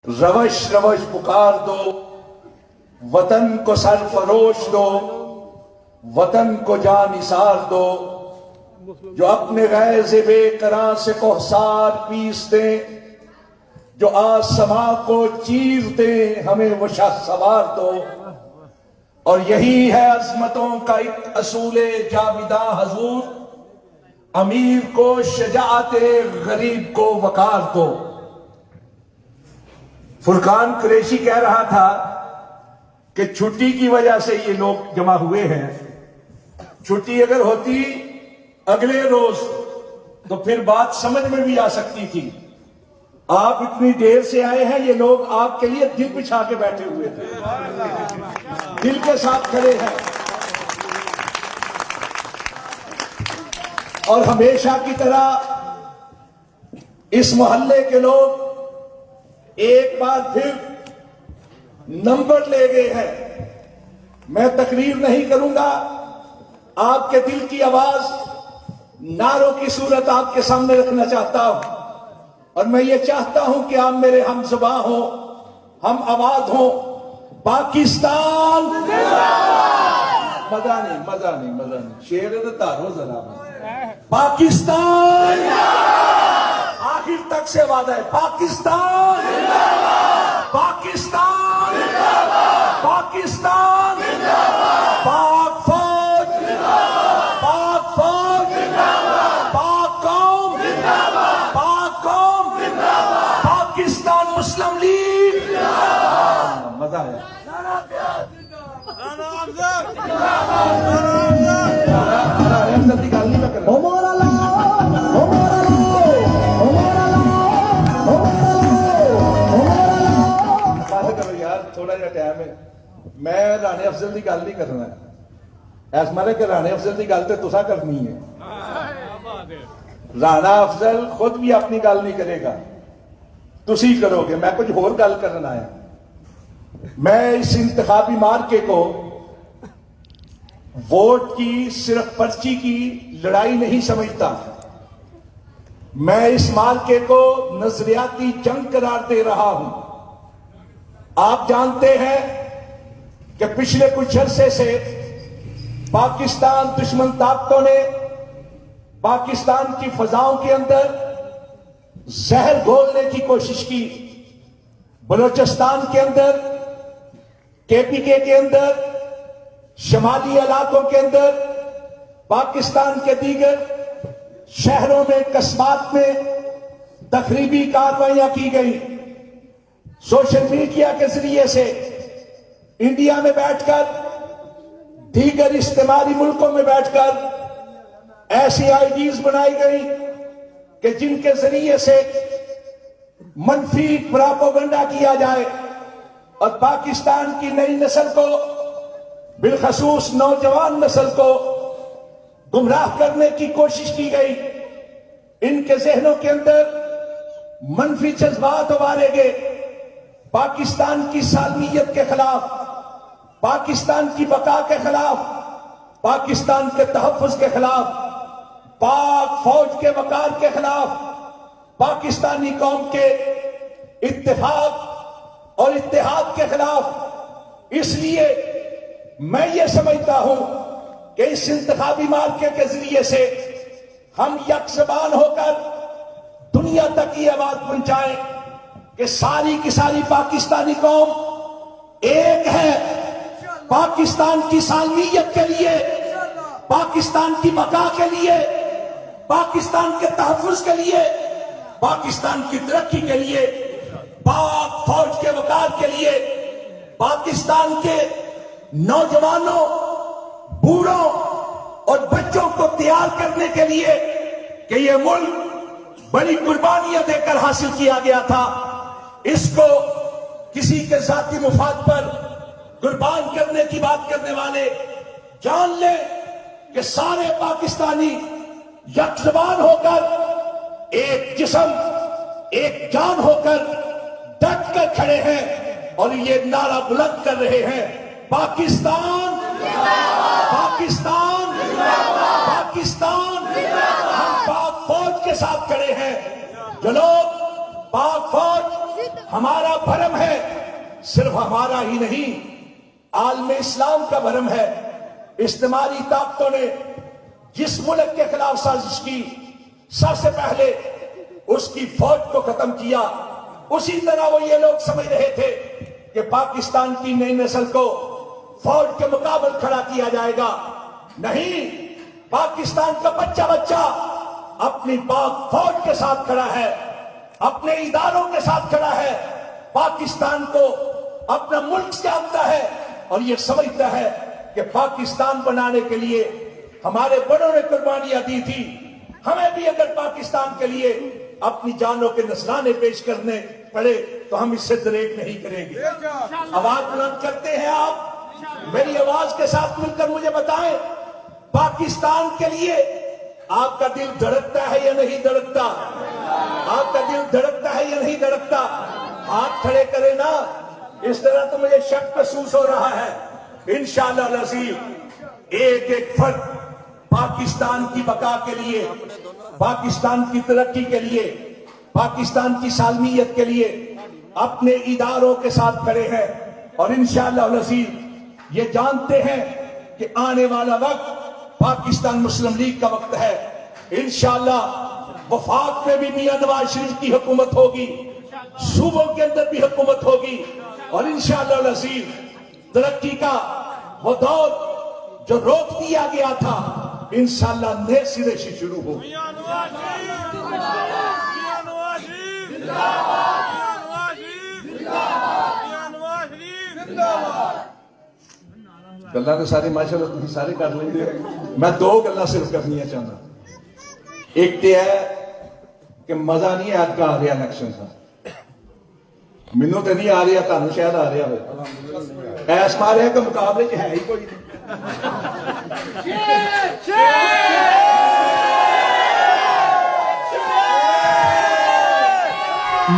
روش روش پکار دو، وطن کو سرفروش دو، وطن کو جان نثار دو، جو اپنے غیظ بے قرار سے کوہسار پیس دیں، جو آسماں کو چیر دیں، ہمیں وہ شاہ سوار دو۔ اور یہی ہے عظمتوں کا ایک اصول جاویداں حضور، امیر کو شجاعت، غریب کو وقار دو۔ فرقان قریشی کہہ رہا تھا کہ چھٹی کی وجہ سے یہ لوگ جمع ہوئے ہیں، چھٹی اگر ہوتی اگلے روز تو پھر بات سمجھ میں بھی آ سکتی تھی۔ آپ اتنی دیر سے آئے ہیں، یہ لوگ آپ کے لیے دل بچھا کے بیٹھے ہوئے تھے، دل کے ساتھ کھڑے ہیں۔ اور ہمیشہ کی طرح اس محلے کے لوگ ایک بار پھر نمبر لے گئے ہیں۔ میں تقریر نہیں کروں گا، آپ کے دل کی آواز نعروں کی صورت آپ کے سامنے رکھنا چاہتا ہوں، اور میں یہ چاہتا ہوں کہ آپ میرے ہم زباں ہوں، ہم آواز ہوں۔ پاکستان مزہ نہیں شیر تارو ذرا پاکستان، آخر تک سے وعدہ ہے، پاکستان پاکستان پاکستان، پاک فوج، پاک فوج، پاک قوم، پاک قوم، پاکستان مسلم لیگ، مزہ ہے۔ تھوڑا جا ٹائم ہے، میں رانے افضل کی گل نہیں کرنا ہے، ایس مارے کہ رانے افضل کی گل تو تسا کرنی ہے۔ رانا افضل خود بھی اپنی گل نہیں کرے گا، تسی کرو گے، میں کچھ اور گل کرنا ہے۔ میں اس انتخابی مارکے کو ووٹ کی، صرف پرچی کی لڑائی نہیں سمجھتا، میں اس مارکے کو نظریاتی جنگ قرار دے رہا ہوں۔ آپ جانتے ہیں کہ پچھلے کچھ عرصے سے پاکستان دشمن طاقتوں نے پاکستان کی فضاؤں کے اندر زہر گھولنے کی کوشش کی۔ بلوچستان کے اندر، کے پی کے اندر، شمالی علاقوں کے اندر، پاکستان کے دیگر شہروں میں، قصبات میں تخریبی کارروائیاں کی گئی۔ سوشل میڈیا کے ذریعے سے انڈیا میں بیٹھ کر، دیگر استعماری ملکوں میں بیٹھ کر ایسی آئی ڈیز بنائی گئی کہ جن کے ذریعے سے منفی پراپوگنڈا کیا جائے اور پاکستان کی نئی نسل کو، بالخصوص نوجوان نسل کو گمراہ کرنے کی کوشش کی گئی۔ ان کے ذہنوں کے اندر منفی جذبات ابارے گئے، پاکستان کی سالمیت کے خلاف، پاکستان کی بقا کے خلاف، پاکستان کے تحفظ کے خلاف، پاک فوج کے وقار کے خلاف، پاکستانی قوم کے اتفاق اور اتحاد کے خلاف۔ اس لیے میں یہ سمجھتا ہوں کہ اس انتخابی مارکے کے ذریعے سے ہم یک زبان ہو کر دنیا تک یہ آواز پہنچائیں کہ ساری کی ساری پاکستانی قوم ایک ہے، پاکستان کی سالمیت کے لیے، پاکستان کی بقا کے لیے، پاکستان کے تحفظ کے لیے، پاکستان کی ترقی کے لیے، پاک فوج کے وقار کے لیے، پاکستان کے نوجوانوں، بوڑھوں اور بچوں کو تیار کرنے کے لیے کہ یہ ملک بڑی قربانیاں دے کر حاصل کیا گیا تھا، اس کو کسی کے ذاتی مفاد پر قربان کرنے کی بات کرنے والے جان لیں کہ سارے پاکستانی یک زبان ہو کر، ایک جسم، ایک جان ہو کر ڈٹ کر کھڑے ہیں اور یہ نعرہ بلند کر رہے ہیں، پاکستان پاکستان پاکستان۔ ہم پاک فوج کے ساتھ کھڑے ہیں، جو لوگ پاک فوج ہمارا بھرم ہے، صرف ہمارا ہی نہیں، عالم اسلام کا بھرم ہے۔ استعماری طاقتوں نے جس ملک کے خلاف سازش کی، سب سے پہلے اس کی فوج کو ختم کیا۔ اسی طرح وہ یہ لوگ سمجھ رہے تھے کہ پاکستان کی نئی نسل کو فوج کے مقابل کھڑا کیا جائے گا۔ نہیں، پاکستان کا بچہ بچہ اپنی پاک فوج کے ساتھ کھڑا ہے، اپنے اداروں کے ساتھ کھڑا ہے، پاکستان کو اپنا ملک جانتا ہے اور یہ سمجھتا ہے کہ پاکستان بنانے کے لیے ہمارے بڑوں نے قربانیاں دی تھی، ہمیں بھی اگر پاکستان کے لیے اپنی جانوں کے نذرانے پیش کرنے پڑے تو ہم اس سے دریغ نہیں کریں گے۔ آواز بلند کرتے ہیں آپ، میری آواز کے ساتھ مل کر مجھے بتائیں، پاکستان کے لیے آپ کا دل دھڑکتا ہے یا نہیں دھڑکتا؟ آپ کا دل دھڑکتا ہے یا نہیں دھڑکتا؟ ہاتھ کھڑے کرے نا، اس طرح تو مجھے شک محسوس ہو رہا ہے۔ انشاءاللہ العزیز ایک ایک فرد پاکستان کی بقا کے لیے، پاکستان کی ترقی کے لیے، پاکستان کی سالمیت کے لیے اپنے اداروں کے ساتھ کھڑے ہیں، اور انشاءاللہ العزیز یہ جانتے ہیں کہ آنے والا وقت پاکستان مسلم لیگ کا وقت ہے۔ انشاءاللہ وفاق میں بھی میاں نواز شریف کی حکومت ہوگی، صوبوں کے اندر بھی حکومت ہوگی، اور انشاءاللہ العزیز ترقی کا وہ دور جو روک دیا گیا تھا انشاءاللہ نئے سرے سے شروع ہو۔ گلہ تو سارے ماشاءاللہ تھی سارے کر لیں گے، میں دو گلہ صرف کرنی ہے چاہنا۔ ایک تو ہے کہ مزہ نہیں آج کا آ رہا الیکشن کا، مینوں تو نہیں آ رہا، تانوں شاید آ رہا ہوئے، ایس مارے کہ مقابلے ہے ہی کوئی نہیں۔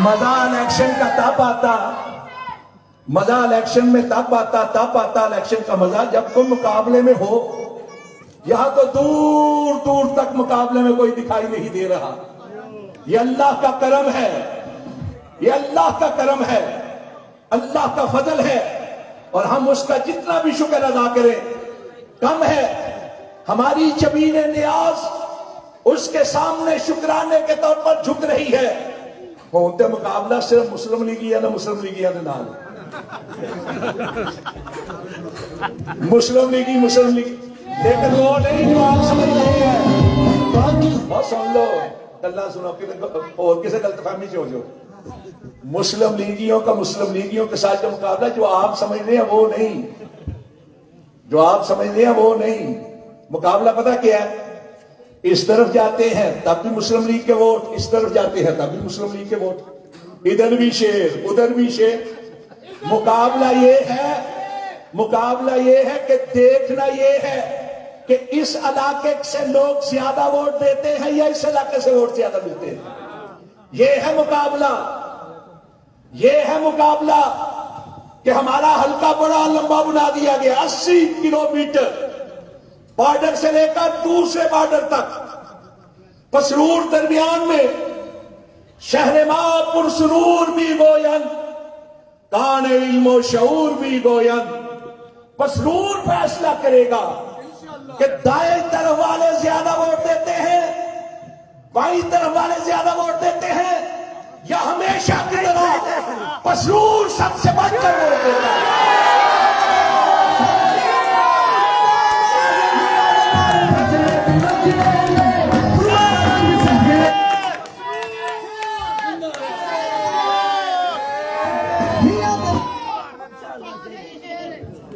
مزہ الیکشن کا تب آتا، مزہ الیکشن میں تب آتا الیکشن کا مزہ جب کوئی مقابلے میں ہو۔ یہاں تو دور دور تک مقابلے میں کوئی دکھائی نہیں دے رہا۔ یہ اللہ کا کرم ہے، یہ اللہ کا کرم ہے، اللہ کا فضل ہے، اور ہم اس کا جتنا بھی شکر ادا کریں کم ہے۔ ہماری جبین نیاز اس کے سامنے شکرانے کے طور پر جھک رہی ہے۔ ہوتے مقابلہ صرف مسلم لیگیا نہ مسلم لیگیا نے نال، مسلم لیگی لیکن وہ نہیں جو آپ سمجھ رہے ہیں۔ بہت سن لو، اللہ سنو اور کسی غلط فہمی سے ہو جو مسلم لیگیوں کا مسلم لیگیوں کے ساتھ جو مقابلہ جو آپ سمجھ رہے ہیں وہ نہیں، جو آپ سمجھ رہے ہیں وہ نہیں۔ مقابلہ پتہ کیا ہے؟ اس طرف جاتے ہیں تب بھی مسلم لیگ کے ووٹ، اس طرف جاتے ہیں تب بھی مسلم لیگ کے ووٹ، ادھر بھی شیر ادھر بھی شیر۔ مقابلہ یہ ہے کہ دیکھنا یہ ہے کہ اس علاقے سے لوگ زیادہ ووٹ دیتے ہیں یا اس علاقے سے ووٹ زیادہ ملتے ہیں۔ یہ ہے مقابلہ، یہ ہے مقابلہ کہ ہمارا حلقہ بڑا لمبا بنا دیا گیا، 80 کلومیٹر بارڈر سے لے کر دوسرے بارڈر تک، پسرور درمیان میں، شہر ماں پرسرور بھی گوین، کان علم و شعور بھی گوین۔ پسرور فیصلہ کرے گا کہ دائیں طرف والے زیادہ ووٹ دیتے ہیں، بائیں طرف والے زیادہ ووٹ دیتے ہیں، یا ہمیشہ کی طرح پسرور سب سے بڑھ کر ووٹ دیتا ہے۔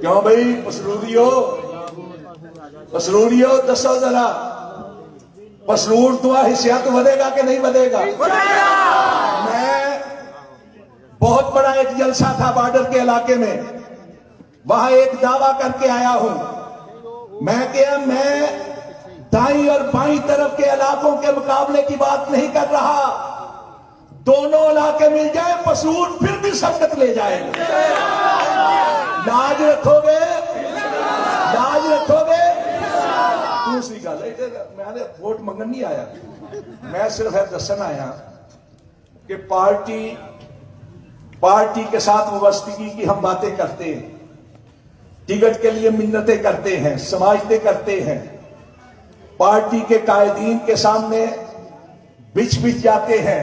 کیوں بھائی پسروریو دسو ذرا، پسرور تو حیثیت ودے گا کہ نہیں ودے گا؟ میں بہت بڑا ایک جلسہ تھا بارڈر کے علاقے میں، وہاں ایک دعویٰ کر کے آیا ہوں میں دائیں اور بائیں طرف کے علاقوں کے مقابلے کی بات نہیں کر رہا، دونوں علاقے مل جائیں پسرور پھر بھی سبقت لے جائے گا۔ لاج رکھو گے، لاج رکھو گے۔ دوسری گل ہے، میں نے ووٹ منگن نہیں آیا، میں صرف دسن آیا کہ پارٹی پارٹی کے ساتھ وابستگی کی ہم باتیں کرتے ہیں، ٹکٹ کے لیے منتیں کرتے ہیں، سماجتیں کرتے ہیں، پارٹی کے قائدین کے سامنے بچ جاتے ہیں،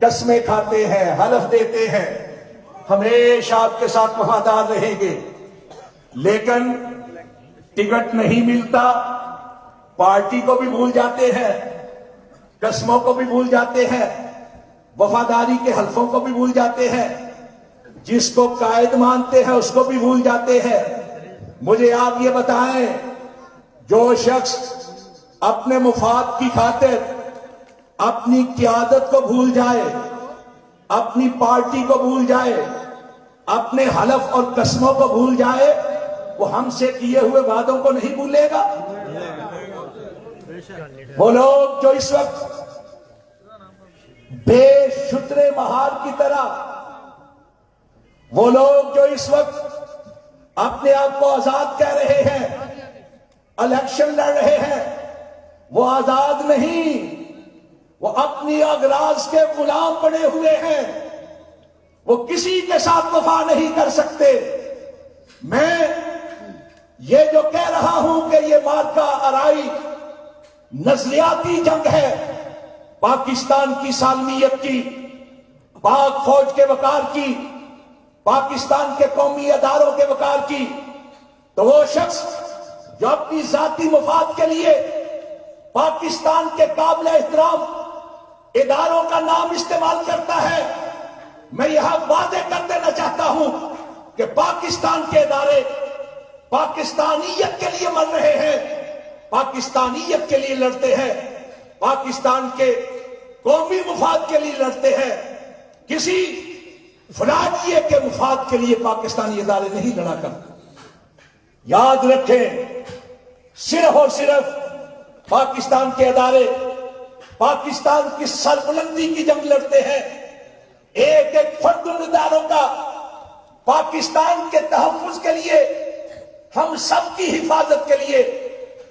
قسمیں کھاتے ہیں، حلف دیتے ہیں، ہمیشہ آپ کے ساتھ وفادار رہیں گے، لیکن ٹکٹ نہیں ملتا، پارٹی کو بھی بھول جاتے ہیں، قسموں کو بھی بھول جاتے ہیں، وفاداری کے حلفوں کو بھی بھول جاتے ہیں، جس کو قائد مانتے ہیں اس کو بھی بھول جاتے ہیں۔ مجھے آپ یہ بتائیں، جو شخص اپنے مفاد کی خاطر اپنی قیادت کو بھول جائے، اپنی پارٹی کو بھول جائے، اپنے حلف اور قسموں کو بھول جائے، وہ ہم سے کیے ہوئے وعدوں کو نہیں بھولے گا۔ وہ لوگ جو اس وقت بے شتر مہار کی طرح، وہ لوگ جو اس وقت اپنے آپ کو آزاد کہہ رہے ہیں، الیکشن لڑ رہے ہیں، وہ آزاد نہیں، وہ اپنی اغراض کے غلام بنے ہوئے ہیں، وہ کسی کے ساتھ وفا نہیں کر سکتے۔ میں یہ جو کہہ رہا ہوں کہ یہ مارکا آرائی نظریاتی جنگ ہے، پاکستان کی سالمیت کی، پاک فوج کے وقار کی، پاکستان کے قومی اداروں کے وقار کی، تو وہ شخص جو اپنی ذاتی مفاد کے لیے پاکستان کے قابل احترام اداروں کا نام استعمال کرتا ہے، میں یہاں وعدے کر دینا چاہتا ہوں کہ پاکستان کے ادارے پاکستانیت کے لیے مر رہے ہیں، پاکستانیت کے لیے لڑتے ہیں، پاکستان کے قومی مفاد کے لیے لڑتے ہیں، کسی فلاحیے کے مفاد کے لیے پاکستانی ادارے نہیں لڑا کرتے۔ یاد رکھیں، صرف اور صرف پاکستان کے ادارے پاکستان کی سربلندی کی جنگ لڑتے ہیں، ایک ایک فرد ان اداروں کا پاکستان کے تحفظ کے لیے، ہم سب کی حفاظت کے لیے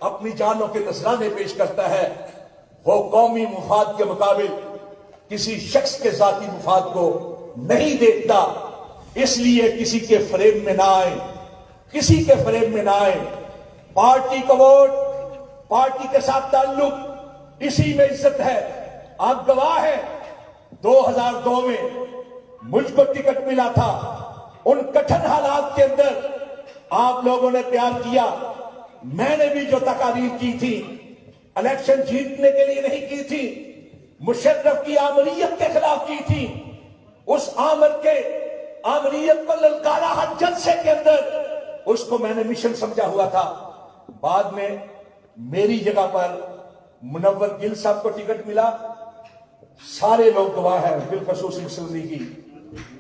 اپنی جانوں کے نذرانے پیش کرتا ہے۔ وہ قومی مفاد کے مقابل کسی شخص کے ذاتی مفاد کو نہیں دیکھتا، اس لیے کسی کے فریب میں نہ آئے، کسی کے فریب میں نہ آئے۔ پارٹی کو ووٹ، پارٹی کے ساتھ تعلق، اسی میں عزت ہے۔ آپ گواہ ہیں، 2002 میں مجھ کو ٹکٹ ملا تھا، ان کٹھن حالات کے اندر آپ لوگوں نے پیار کیا، میں نے بھی جو تقاریر کی تھی الیکشن جیتنے کے لیے نہیں کی تھی، مشرف کی آمریت کے خلاف کی تھی، اس آمریت کو للکارا ہر جلسے کے اندر اس کو میں نے مشن سمجھا ہوا تھا۔ بعد میں میری جگہ پر منور گل صاحب کو ٹکٹ ملا، سارے لوگ گواہ ہیں، بالخصوص مسلم لیگی،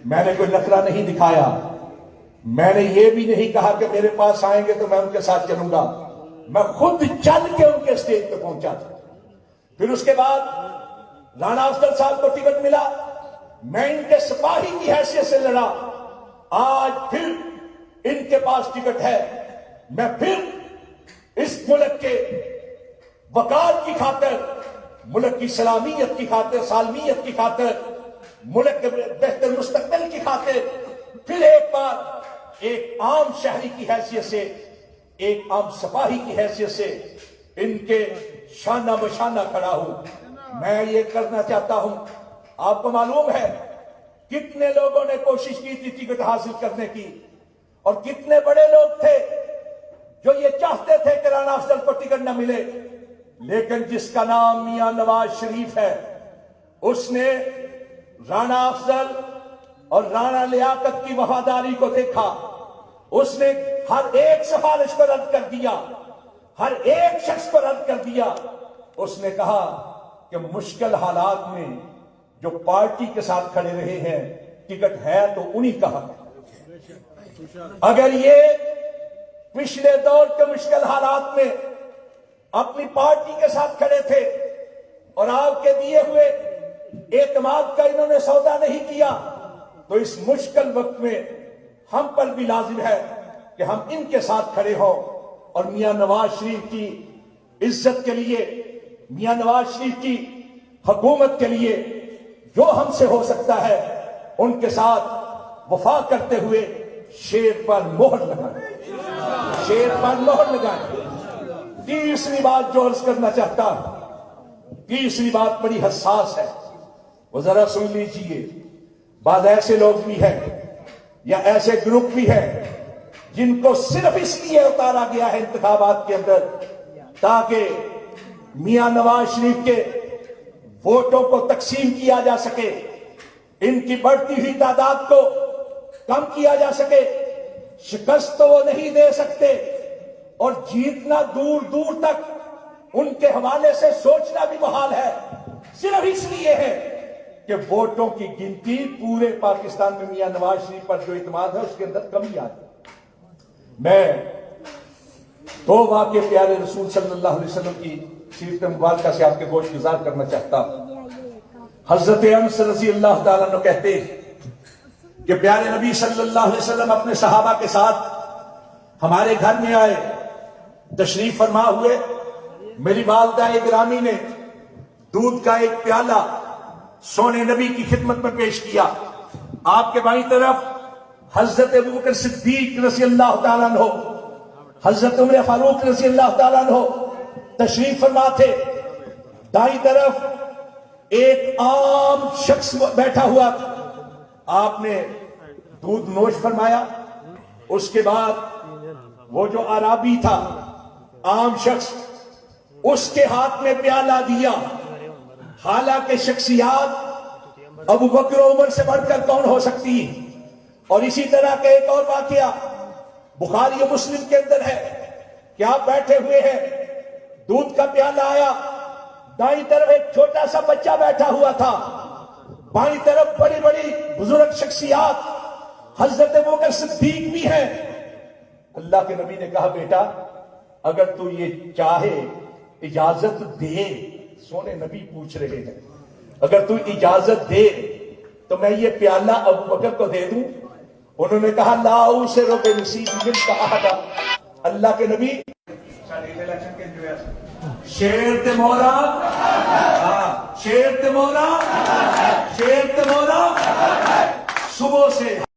میں نے کوئی نخرہ نہیں دکھایا، میں نے یہ بھی نہیں کہا کہ میرے پاس آئیں گے تو میں ان کے ساتھ چلوں گا، میں خود چل کے ان کے سٹیج پہ پہنچا تھا۔ پھر اس کے بعد رانا افضل صاحب کو ٹکٹ ملا، میں ان کے سپاہی کی حیثیت سے لڑا، آج پھر ان کے پاس ٹکٹ ہے، میں پھر اس ملک کے وقار کی خاطر، ملک کی سلامیت کی خاطر، سالمیت کی خاطر، ملک کے بہتر مستقبل کی خاطر پھر ایک بار ایک عام شہری کی حیثیت سے، ایک عام سپاہی کی حیثیت سے ان کے شانہ بشانہ کھڑا ہوں۔ میں یہ کرنا چاہتا ہوں، آپ کو معلوم ہے کتنے لوگوں نے کوشش کی تھی ٹکٹ حاصل کرنے کی، اور کتنے بڑے لوگ تھے جو یہ چاہتے تھے کہ رانا افضل کو ٹکٹ نہ ملے، لیکن جس کا نام میاں نواز شریف ہے، اس نے رانا افضل اور رانا لیاقت کی وفاداری کو دیکھا، اس نے ہر ایک سفارش کو رد کر دیا، ہر ایک شخص کو رد کر دیا۔ اس نے کہا کہ مشکل حالات میں جو پارٹی کے ساتھ کھڑے رہے ہیں، ٹکٹ ہے تو انہی کا حق ہے۔ اگر یہ پچھلے دور کے مشکل حالات میں اپنی پارٹی کے ساتھ کھڑے تھے اور آپ کے دیے ہوئے اعتماد کا انہوں نے سودا نہیں کیا، تو اس مشکل وقت میں ہم پر بھی لازم ہے کہ ہم ان کے ساتھ کھڑے ہوں، اور میاں نواز شریف کی عزت کے لیے، میاں نواز شریف کی حکومت کے لیے جو ہم سے ہو سکتا ہے ان کے ساتھ وفا کرتے ہوئے شیر پر مہر لگائیں، شیر پر مہر لگائیں۔ تیسری بات جو عرض کرنا چاہتا ہوں، تیسری بات بڑی حساس ہے، وہ ذرا سن لیجئے۔ بعض ایسے لوگ بھی ہیں یا ایسے گروپ بھی ہیں جن کو صرف اس لیے اتارا گیا ہے انتخابات کے اندر تاکہ میاں نواز شریف کے ووٹوں کو تقسیم کیا جا سکے، ان کی بڑھتی ہوئی تعداد کو کم کیا جا سکے۔ شکست تو وہ نہیں دے سکتے اور جیتنا دور دور تک ان کے حوالے سے سوچنا بھی محال ہے، صرف اس لیے ہے کہ ووٹوں کی گنتی پورے پاکستان میں میاں نواز شریف پر جو اعتماد ہے اس کے اندر کمی آ جائے۔ میں دو واقعے پیارے رسول صلی اللہ علیہ وسلم کی سیرت مبارکہ سے آپ کے گوش گزار کرنا چاہتا ہوں۔ حضرت انس رضی اللہ تعالیٰ عنہ کہتے ہیں کہ پیارے نبی صلی اللہ علیہ وسلم اپنے صحابہ کے ساتھ ہمارے گھر میں آئے، تشریف فرما ہوئے۔ میری والدہ گرامی نے دودھ کا ایک پیالہ سونے نبی کی خدمت میں پیش کیا۔ آپ کے بائیں طرف حضرت ابوبکر صدیق رضی اللہ تعالیٰ عنہ، حضرت عمر فاروق رضی اللہ تعالیٰ عنہ تشریف فرما تھے۔ دائیں طرف ایک عام شخص بیٹھا ہوا تھا۔ آپ نے دودھ نوش فرمایا، اس کے بعد وہ جو عرابی تھا، عام شخص، اس کے ہاتھ میں پیالہ دیا۔ حالانکہ شخصیات ابو بکر و عمر سے بڑھ کر کون ہو سکتی ہے؟ اور اسی طرح کا ایک اور واقعہ بخاری و مسلم کے اندر ہے کہ آپ بیٹھے ہوئے ہیں، دودھ کا پیالہ آیا، دائیں طرف ایک چھوٹا سا بچہ بیٹھا ہوا تھا، بائیں طرف بڑی بڑی بزرگ شخصیات، حضرت ابوبکر صدیق بھی ہیں۔ اللہ کے نبی نے کہا بیٹا اگر تو یہ چاہے اجازت دے، سونے نبی پوچھ رہے ہیں، اگر تو اجازت دے تو میں یہ پیالہ ابو بکر کو دے دوں؟ انہوں نے کہا لا اوسر بنصیب منک احد۔ اللہ کے نبی شیر تے مورا، شیر تے مورا، شیر تے مورا، صبح سے